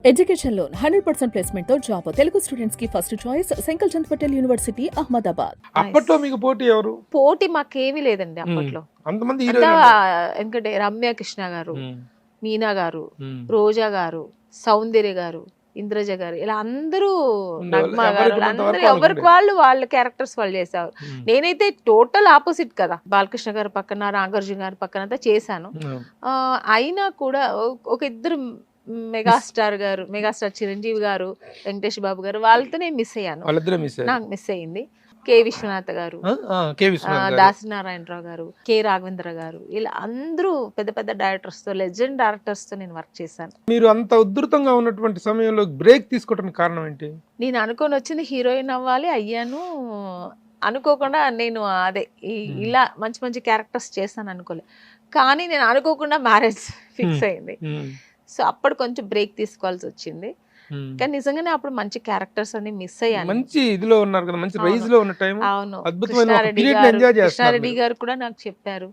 Education loan 100% placement తో job Telugu students కి first choice Sankalchand Patel University Ahmedabad. అప్పట్లో మీకు పోటీ ఎవరు? పోటీ మాకేమీ లేదండి అప్పట్లో. అంతమంది అంతా హీరోయిన్లు. ఎందుకంటే రమ్య కృష్ణ గారు, మీనా గారు, రోజా గారు, సౌందర్య గారు, ఇంద్రజ గారు, ఇలా అందరూ నగ్మ గారు, అందరూ ఎవరికి వాళ్ళ క్యారెక్టర్స్ వాళ్ళు చేశారు. నేనైతే టోటల్ ఆపోజిట్ కదా, బాలకృష్ణ గారు పక్కన, నాగార్జున గారి పక్కన అంతా చేశాను. అయినా కూడా ఒక ఇద్దరు మెగాస్టార్ గారు, మెగాస్టార్ చిరంజీవి గారు, వెంకటేష్ బాబు గారు, వాళ్ళతో నేను మిస్ అయ్యాను. నాకు మిస్ అయ్యింది. కె విశ్వనాథ్ గారు, దాసనారాయణరావు గారు, కె రాఘవేంద్ర గారు, ఇలా అందరూ పెద్ద పెద్ద డైరెక్టర్స్ తో, లెజెండ్ డైరెక్టర్స్ తో నేను వర్క్ చేశాను. మీరు అంత ఉధృతంగా ఉన్నటువంటి సమయంలో బ్రేక్ తీసుకోవడానికి కారణం ఏంటి? నేను అనుకొని వచ్చింది హీరోయిన్ అవ్వాలి, అయ్యాను. అనుకోకుండా నేను అదే ఇలా మంచి మంచి క్యారెక్టర్స్ చేశాను అనుకోలే, కానీ నేను అనుకోకుండా మ్యారేజ్ ఫిక్స్ అయింది. సో అప్పుడు కొంచెం బ్రేక్ తీసుకోవాల్సి వచ్చింది. కానీ నిజంగానే అప్పుడు మంచి క్యారెక్టర్స్ అన్ని మిస్ అయ్యాను. మంచి ఇదిలో ఉన్నారు కదా, మంచి రైజ్ లో ఉన్న టైం. అవును, అద్భుతమైన పీరియడ్ ని ఎంజాయ్ చేస్తున్నారు. కృష్ణారెడ్డి గారు కూడా నాకు చెప్పారు,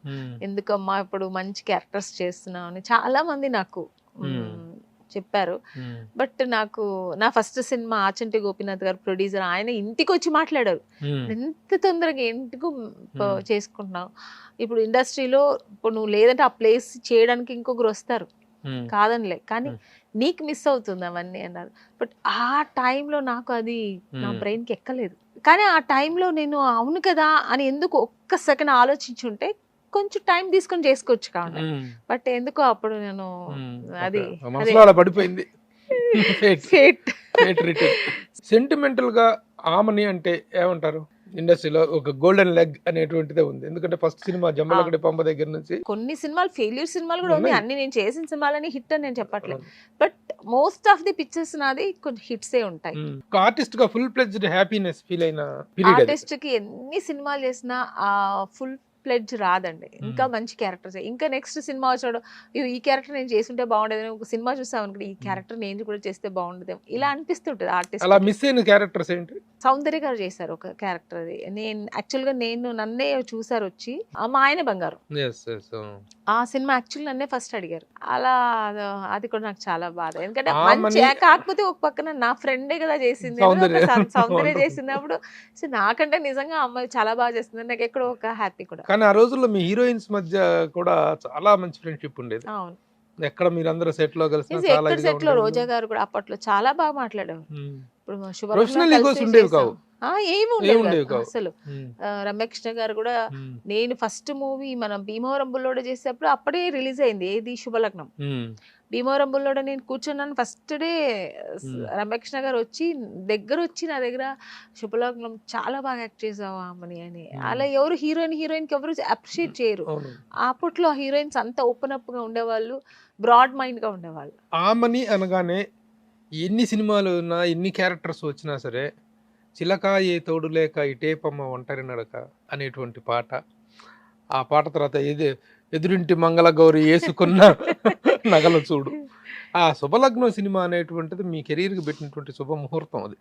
ఎందుకమ్మా ఇప్పుడు మంచి క్యారెక్టర్స్ చేస్తున్నావు అని చాలా మంది నాకు చెప్పారు. బట్ నాకు నా ఫస్ట్ సినిమా ఆచంటి గోపీనాథ్ గారు ప్రొడ్యూసర్, ఆయన ఇంటికి వచ్చి మాట్లాడారు, ఎంత తొందరగా ఎందుకు చేసుకుంటున్నావు, ఇప్పుడు ఇండస్ట్రీలో ఇప్పుడు నువ్వు లేదంటే ఆ ప్లేస్ చేయడానికి ఇంకొకరు వస్తారు, కాదనిలే, కానీ నీకు మిస్ అవుతుంది అవన్నీ అన్నారు. బట్ ఆ టైంలో నాకు అది నా బ్రెయిన్కి ఎక్కలేదు. కానీ ఆ టైంలో నేను అవును కదా అని ఎందుకు ఒక్క సెకండ్ ఆలోచించుంటే కొంచెం టైం తీసుకొని చేసుకోవచ్చు కావాలి. బట్ ఎందుకో అప్పుడు నేను అది పడిపోయింది. సెంటిమెంటల్ గా ఆమని అంటే ఏమంటారు? ఇండస్ట్రీలో ఒక గోల్డెన్ లెగ్ అనేటువంటిదే ఉంది. ఎందుకంటే ఫస్ట్ సినిమా జంబలగడ్డ పంప దగ్గర నుంచి కొన్ని సినిమాలు ఫెయిల్యూర్ సినిమాలు కూడా ఉన్నాయి. అన్ని నేను చేసిన సినిమాలని హిట్ అని నేను చెప్పట్లేదు, but most of the pictures నాది కొన్ని హిట్సే ఉంటాయి. ఆర్టిస్ట్ గా ఫుల్ ఫ్లెడ్జ్డ్ హ్యాపీనెస్ ఫీల్ అయిన ఆర్టిస్ట్ కి ఎన్ని సినిమాలు చేసినా ఆ ఫుల్ ప్లెడ్జ్ రాదండి. ఇంకా మంచి క్యారెక్టర్స్, ఇంకా నెక్స్ట్ సినిమా వచ్చాడు ఈ క్యారెక్టర్ నేను చేస్తుంటే బాగుండేది, ఒక సినిమా చూసాం అనుకోండి ఈ క్యారెక్టర్ నేను కూడా చేస్తే బాగుండేది, ఇలా అనిపిస్తుంటది ఆర్టిస్ట్. అలా మిస్ అయిన క్యారెక్టర్స్ ఏంటి? సౌందర్య గారు చేశారు ఒక క్యారెక్టర్, అది నేను యాక్చువల్ గా నన్నే చూసారు వచ్చి, మా ఆయన బంగారు, ఆ సినిమా యాక్చువల్ నన్నే ఫస్ట్ అడిగారు. అలా అది కూడా నాకు చాలా బాధ, ఎందుకంటే మంచి, కాకపోతే ఒక పక్కన నా ఫ్రెండే కదా చేసింది, సౌందర్య చేసినప్పుడు నాకంటే నిజంగా అమ్మాయి చాలా బాగా చేస్తుంది, నాకు ఎక్కడో ఒక హ్యాపీ కూడా. కానీ ఆ రోజుల్లో మీ హీరోయిన్స్ మధ్య కూడా చాలా మంచి ఫ్రెండ్షిప్ ఉండేది. అవును, ఎక్కడ మీరందరూ సెట్ లో కలిసి సెట్ లో రోజా గారు కూడా అప్పట్లో చాలా బాగా మాట్లాడేవారు. ఇప్పుడు అసలు రమ్యకృష్ణ గారు కూడా, నేను ఫస్ట్ మూవీ మనం భీమవరం బుల్లోడ చేసేటప్పుడు అప్పుడే రిలీజ్ అయింది ఏది శుభలగ్నం. భీమవరం బుల్లోడ నేను కూర్చున్నాను, ఫస్ట్ డే రమ్యకృష్ణ గారు దగ్గర వచ్చి నా దగ్గర శుభలగ్నం చాలా బాగా యాక్ట్ చేసావు ఆమెని అని. అలా ఎవరు హీరోయిన్ కి ఎవరు అప్రిషియేట్ చేయరు. అప్పట్లో హీరోయిన్స్ అంతా ఓపెన్ అప్ గా ఉండేవాళ్ళు, బ్రాడ్ మైండ్ గా ఉండేవాళ్ళు. ఆమెని అనగానే ఎన్ని సినిమాలు ఉన్నా, ఎన్ని క్యారెక్టర్స్ వచ్చినా సరే, చిలక ఏ తోడు లేక ఇటేపమ్మ ఒంటరి నడక అనేటువంటి పాట, ఆ పాట తర్వాత ఎదురింటి మంగళ గౌరి వేసుకున్న నగల చూడు, ఆ శుభలగ్నం సినిమా అనేటువంటిది మీ కెరీర్కి పెట్టినటువంటి శుభముహూర్తం. అది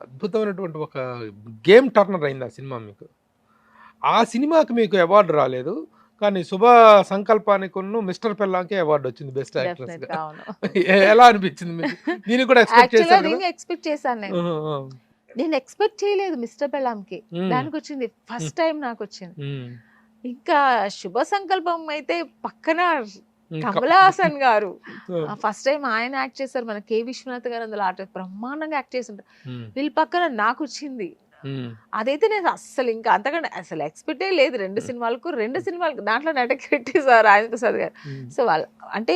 అద్భుతమైనటువంటి ఒక గేమ్ టర్నర్ అయింది ఆ సినిమా మీకు. ఆ సినిమాకి మీకు అవార్డు రాలేదు, కానీ శుభ సంకల్పానికి మిస్టర్ పెల్లాంకి అవార్డు వచ్చింది బెస్ట్ యాక్ట్రెస్ గా. ఎలా అనిపించింది మీకు? దీన్ని కూడా ఎక్స్పెక్ట్ చేశాను నేను ఎక్స్పెక్ట్ చేయలేదు మిస్టర్ పెల్లాంకి, దానికి వచ్చింది ఫస్ట్ టైం నాకు వచ్చింది. ఇంకా శుభ సంకల్పం అయితే పక్కన కమల్ హాసన్ గారు ఫస్ట్ టైం ఆయన యాక్ట్ చేశారు, మన కె విశ్వనాథ్ గారు అందులో ఆర్టిస్ట్ బ్రహ్మాండంగా యాక్ట్ చేస్తుంటారు. వీళ్ళ పక్కన నాకు వచ్చింది, అదైతే నేను అస్సలు ఇంకా అంతకంటే అసలు ఎక్స్పెక్టే లేదు. రెండు సినిమాలకు దాంట్లో నటకి పెట్టేశారు రాజేంద్ర ప్రసాద్ గారు. సో వాళ్ళు అంటే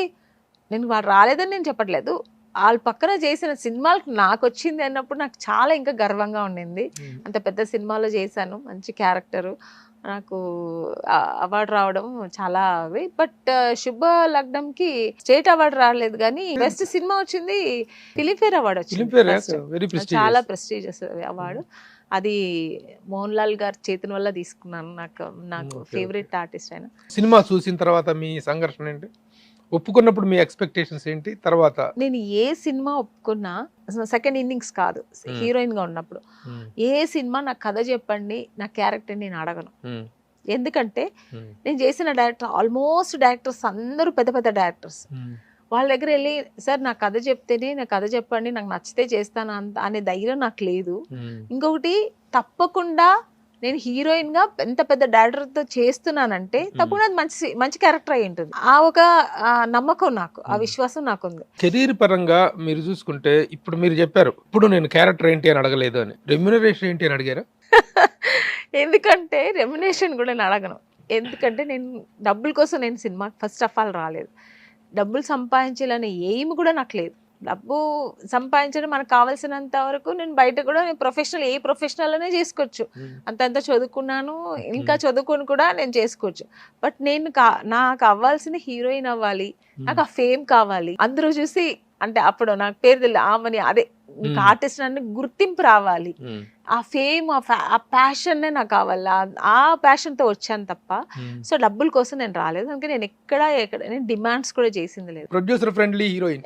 నేను వాళ్ళు రాలేదని నేను చెప్పట్లేదు, వాళ్ళ పక్కన చేసిన సినిమాలకు నాకు వచ్చింది అన్నప్పుడు నాకు చాలా ఇంకా గర్వంగా ఉండింది. అంత పెద్ద సినిమాలో చేశాను, మంచి క్యారెక్టరు, నాకు అవార్డు రావడం చాలా అవి. బట్ శుభ లగ్నంకి స్టేట్ అవార్డు రాలేదు, కానీ బెస్ట్ సినిమా వచ్చింది, ఫిలింఫేర్ అవార్డు వచ్చింది, చాలా ప్రెస్టీజియస్ అవార్డు. అది మోహన్ లాల్ గారి చేతుల వల్ల తీసుకున్నాను. నాకు ఫేవరెట్ ఆర్టిస్ట్ ఆయన. సినిమా చూసిన తర్వాత మీ సంఘర్షణ ఏంటి? ఒప్పుకున్నప్పుడు మీ ఎక్స్పెక్టేషన్స్ ఏంటి? తర్వాత నేను ఏ సినిమా ఒప్పుకున్నా సెకండ్ ఇన్నింగ్స్ కాదు, హీరోయిన్ గా ఉన్నప్పుడు ఏ సినిమా నాకు కథ చెప్పండి, నా క్యారెక్టర్ నేను అడగను. ఎందుకంటే నేను చేసిన డైరెక్టర్ ఆల్మోస్ట్ డైరెక్టర్స్ అందరూ పెద్ద పెద్ద డైరెక్టర్స్, వాళ్ళ దగ్గర వెళ్ళి సార్ నాకు కథ చెప్తేనే నాకు కథ చెప్పండి నాకు నచ్చితే చేస్తాను అంత అనే ధైర్యం నాకు లేదు. ఇంకొకటి తప్పకుండా నేను హీరోయిన్ గా ఎంత పెద్ద డైరెక్టర్ తో చేస్తున్నానంటే తప్పకుండా అది మంచి మంచి క్యారెక్టర్ అయి ఉంటుంది. ఆ ఒక నమ్మకం నాకు, ఆ విశ్వాసం నాకు ఉంది. కెరీర్ పరంగా మీరు చూసుకుంటే ఇప్పుడు మీరు చెప్పారు ఇప్పుడు నేను క్యారెక్టర్ ఏంటి అని అడగలేదు అని, రెమ్యునరేషన్ ఏంటి అని అడిగారా? ఎందుకంటే రెమ్యునేషన్ కూడా నేను అడగను. ఎందుకంటే నేను డబ్బుల కోసం నేను సినిమా ఫస్ట్ ఆఫ్ ఆల్ రాలేదు. డబ్బులు సంపాదించాలనే ఎయిమ్ కూడా నాకు లేదు. డబ్బు సంపాదించడం మనకు కావాల్సినంత వరకు నేను బయట కూడా నేను ప్రొఫెషనల్ ఏ ప్రొఫెషనల్ అనే చేసుకోవచ్చు. అంతంత చదువుకున్నాను, ఇంకా చదువుకొని కూడా నేను చేసుకోవచ్చు. బట్ నేను నాకు అవ్వాల్సిన హీరోయిన్ అవ్వాలి, నాకు ఆ ఫేమ్ కావాలి. అందరూ చూసి అంటే అప్పుడు నాకు పేరు తెలియదు ఆమెని, అదే ఇంకా ఆర్టిస్ట్ అని గుర్తింపు రావాలి. ఆ ఫేమ్ ఆ ప్యాషన్ నాకు కావాలి. ఆ ప్యాషన్ తో వచ్చాను తప్ప సో డబ్బుల కోసం నేను రాలేదు. అందుకే నేను ఎక్కడ నేను డిమాండ్స్ కూడా చేసింది లేదు. Producer friendly heroine,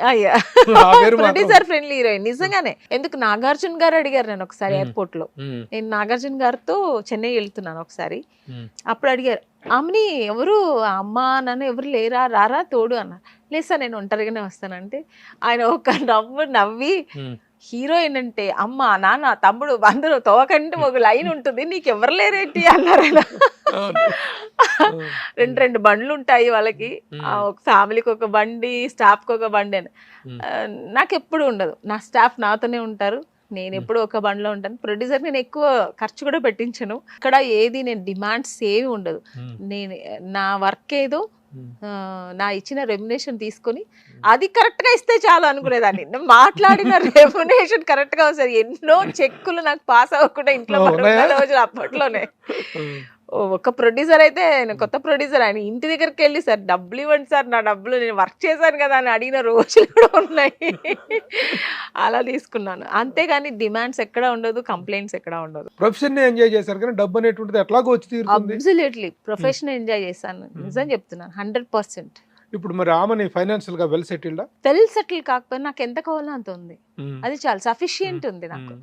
producer friendly heroine నిజంగానే. ఎందుకు నాగార్జున గారు అడిగారు నేను ఒకసారి ఎయిర్పోర్ట్ లో, నేను నాగార్జున గారితో చెన్నై వెళ్తున్నాను ఒకసారి, అప్పుడు అడిగారు ఆమెని ఎవరు అమ్మ నన్ను ఎవరు లేరా రారా తోడు అన్నారు. లేదు సార్ నేను ఒంటరిగానే వస్తానంటే ఆయన ఒక నవ్వి హీరోయిన్ అంటే అమ్మ నాన్న తమ్ముడు అందరూ తోకంటే ఒక లైన్ ఉంటుంది నీకు ఎవరు లేరేంటి అన్నారు ఆయన. రెండు బండ్లు ఉంటాయి వాళ్ళకి, ఒక ఫ్యామిలీకి ఒక బండి, స్టాఫ్ కి ఒక బండి అని. నాకు ఎప్పుడు ఉండదు, నా స్టాఫ్ నాతోనే ఉంటారు, నేను ఎప్పుడు ఒక బండిలో ఉంటాను. ప్రొడ్యూసర్ నేను ఎక్కువ ఖర్చు కూడా పెట్టించను. ఇక్కడ ఏది నేను డిమాండ్స్ ఏమి ఉండదు. నేను నా వర్క్ ఏదో నా ఇచ్చిన రెమ్యునేషన్ తీసుకొని అది కరెక్ట్ గా ఇస్తే చాలు అనుకునేదాన్ని. మాట్లాడిన రెమ్యునేషన్ కరెక్ట్ గా వస్తుంది. ఎన్నో చెక్కులు నాకు పాస్ అవ్వకుండా ఇంట్లో రోజులు అప్పట్లోనే. ఒక ప్రొడ్యూసర్ అయితే కొత్త ప్రొడ్యూసర్ ఆయన ఇంటి దగ్గరికి వెళ్ళి సార్ డబ్బులు ఇవ్వండి సార్, నా డబ్బులు నేను వర్క్ చేశాను కదా అని అడిగిన రోజులు కూడా ఉన్నాయి. అలా తీసుకున్నాను అంతేగాని డిమాండ్స్ ఎక్కడ ఉండదు, కంప్లైంట్స్ ఎక్కడ ఉండదు. ప్రొఫెషన్ ఎంజాయ్ చేశారు కానీ డబ్బు అనేటువంటిది ఎట్లాగో వచ్చి తీరుతుంది. అబ్సల్యూట్లీ ప్రొఫెషన్ ఎంజాయ్ చేశాను, నిజం చెప్తున్నాను 100%. ఇప్పుడు మరి ఆమెని ఫైనాన్షియల్ గా వెల్ సెటిల్ కాకపోతే నాకు ఎంత కావాలో అంత ఉంది, అది చాలా సఫిషియెంట్ ఉంది నాకు.